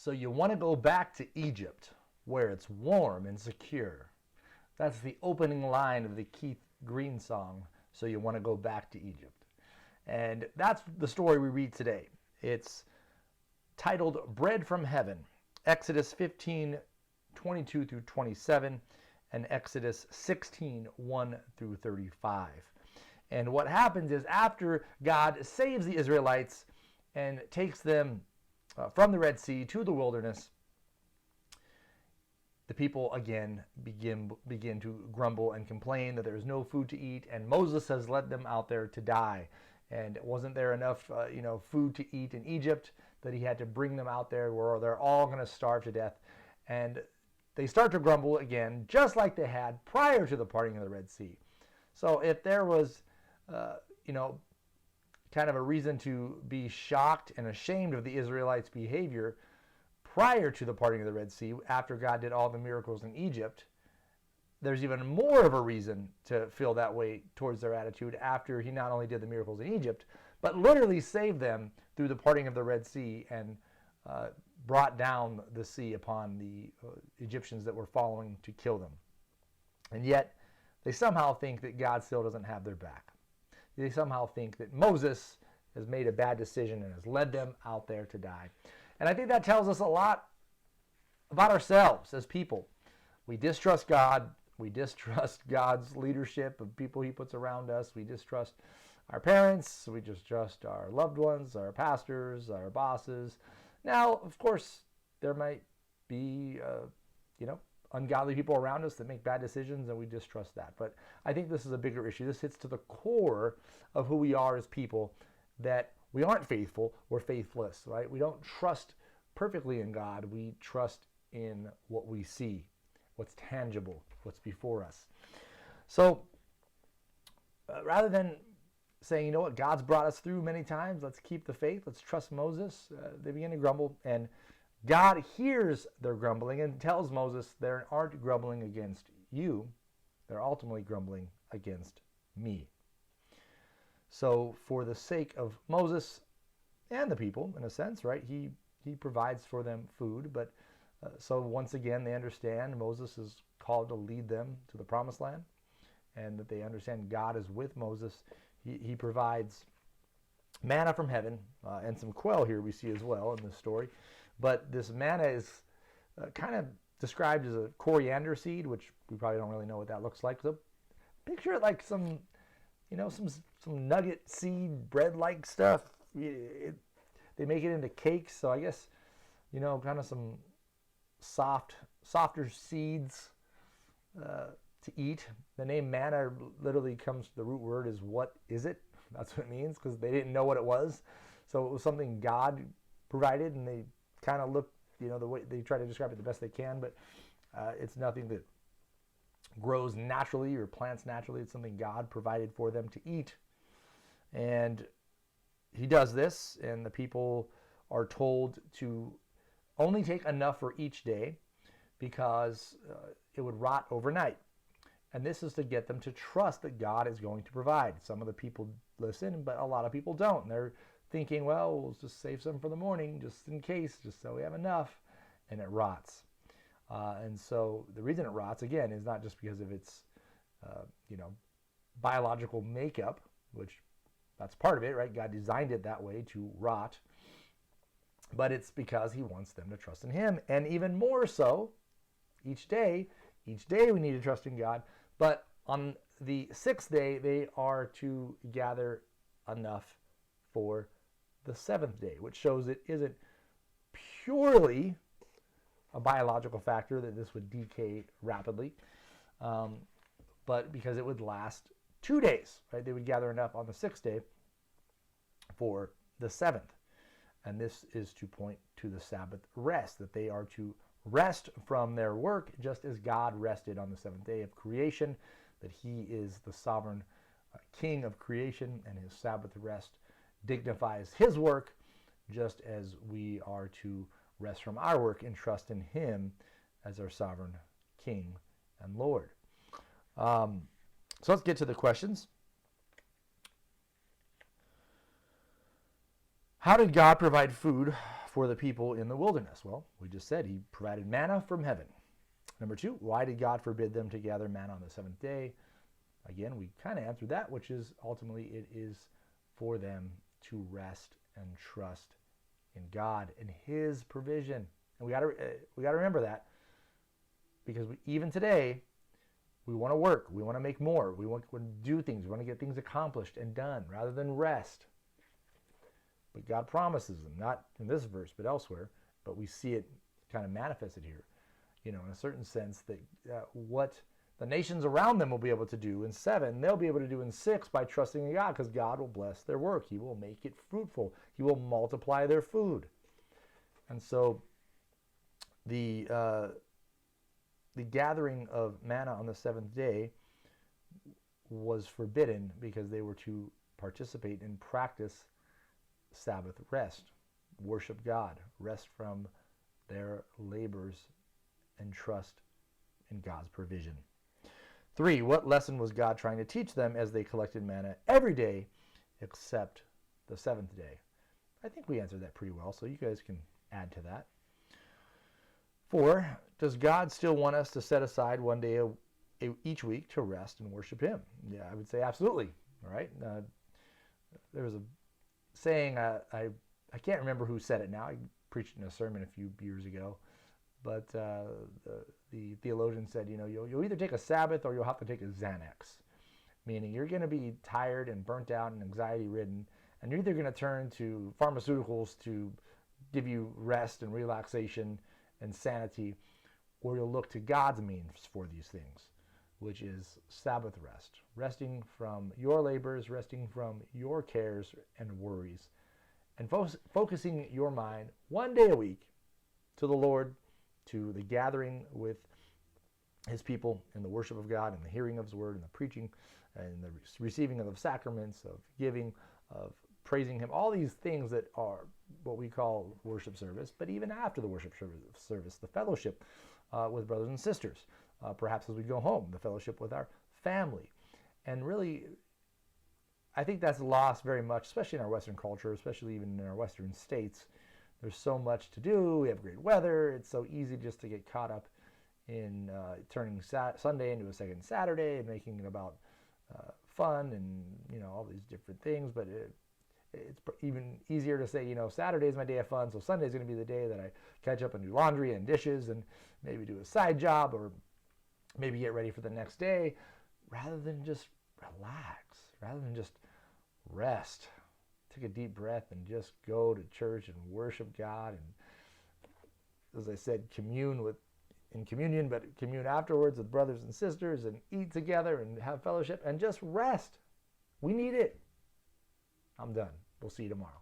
So you want to go back to Egypt, where it's warm and secure. That's the opening line of the Keith Green song, So You Want to Go Back to Egypt. And that's the story we read today. It's titled Bread from Heaven, Exodus 15:22 through 27, and Exodus 16:1 through 35. And what happens is after God saves the Israelites and takes them from the Red Sea to the wilderness, the people again begin to grumble and complain that there's no food to eat, and Moses has led them out there to die. And wasn't there enough food to eat in Egypt that he had to bring them out there where they're all going to starve to death? And they start to grumble again, just like they had prior to the parting of the Red Sea. So if there was, kind of a reason to be shocked and ashamed of the Israelites' behavior prior to the parting of the Red Sea, after God did all the miracles in Egypt, there's even more of a reason to feel that way towards their attitude after he not only did the miracles in Egypt, but literally saved them through the parting of the Red Sea and brought down the sea upon the Egyptians that were following to kill them. And yet, they somehow think that God still doesn't have their back. They somehow think that Moses has made a bad decision and has led them out there to die. And I think that tells us a lot about ourselves as people. We distrust God. We distrust God's leadership of people he puts around us. We distrust our parents. We distrust our loved ones, our pastors, our bosses. Now, of course, there might be, ungodly people around us that make bad decisions, and we distrust that. But I think this is a bigger issue. This hits to the core of who we are as people, that we aren't faithful, we're faithless, right? We don't trust perfectly in God. We trust in what we see, what's tangible, what's before us. So rather than saying, God's brought us through many times, let's keep the faith, let's trust Moses, they begin to grumble, and God hears their grumbling and tells Moses they aren't grumbling against you, they're ultimately grumbling against me. So for the sake of Moses and the people, in a sense, right, he provides for them food, but so once again they understand Moses is called to lead them to the promised land, and that they understand God is with Moses. He provides manna from heaven, and some quail here we see as well in this story. But this manna is kind of described as a coriander seed, which we probably don't really know what that looks like. So picture it like some nugget seed bread-like stuff. They make it into cakes, so I guess, kind of some softer seeds to eat. The name manna literally comes, the root word is what is it? That's what it means, because they didn't know what it was. So it was something God provided, and they kind of look, the way they try to describe it the best they can, but it's nothing that grows naturally or plants naturally. It's something God provided for them to eat. And he does this, and the people are told to only take enough for each day because it would rot overnight. And this is to get them to trust that God is going to provide. Some of the people listen, but a lot of people don't. And they're thinking, well, we'll just save some for the morning, just in case, just so we have enough, and it rots. And so the reason it rots, again, is not just because of its, biological makeup, which that's part of it, right? God designed it that way to rot, but it's because he wants them to trust in him. And even more so, each day we need to trust in God, but on the sixth day, they are to gather enough for the seventh day, which shows it isn't purely a biological factor that this would decay rapidly, but because it would last 2 days, right? They would gather enough on the sixth day for the seventh. And this is to point to the Sabbath rest, that they are to rest from their work just as God rested on the seventh day of creation, that he is the sovereign king of creation, and his Sabbath rest dignifies his work just as we are to rest from our work and trust in him as our sovereign king and Lord. So let's get to the questions. How did God provide food for the people in the wilderness? Well, we just said he provided manna from heaven. Number 2, why did God forbid them to gather manna on the seventh day? Again, we kind of answered that, which is ultimately it is for them to rest and trust in God and his provision. And we got to remember that, because even today we want to work, we want to make more, we want to do things, we want to get things accomplished and done rather than rest. But God promises them, not in this verse but elsewhere, but we see it kind of manifested here, in a certain sense, that what the nations around them will be able to do in 7, they'll be able to do in 6 by trusting in God, because God will bless their work. He will make it fruitful. He will multiply their food. And so the gathering of manna on the 7th day was forbidden because they were to participate and practice Sabbath rest, worship God, rest from their labors, and trust in God's provision. 3, what lesson was God trying to teach them as they collected manna every day except the 7th day? I think we answered that pretty well, so you guys can add to that. 4, does God still want us to set aside one day each week to rest and worship him? Yeah, I would say absolutely. All right. There was a saying, I can't remember who said it now. I preached in a sermon a few years ago, but the theologian said, you'll either take a Sabbath or you'll have to take a Xanax, meaning you're going to be tired and burnt out and anxiety ridden, and you're either going to turn to pharmaceuticals to give you rest and relaxation and sanity, or you'll look to God's means for these things, which is Sabbath rest, resting from your labors, resting from your cares and worries, and focusing your mind one day a week to the Lord, to the gathering with his people in the worship of God and the hearing of his word and the preaching and the receiving of the sacraments, of giving, of praising him, all these things that are what we call worship service. But even after the worship service, the fellowship with brothers and sisters, perhaps as we go home, the fellowship with our family. And really, I think that's lost very much, especially in our Western culture, especially even in our Western states. There's so much to do. We have great weather. It's so easy just to get caught up in turning Sunday into a second Saturday and making it about fun and all these different things. But it's even easier to say, Saturday is my day of fun, so Sunday is going to be the day that I catch up and do laundry and dishes and maybe do a side job or maybe get ready for the next day, rather than just relax, rather than just rest. Take a deep breath and just go to church and worship God, and as I said, commune in communion, but commune afterwards with brothers and sisters and eat together and have fellowship and just rest. We need it. I'm done. We'll see you tomorrow.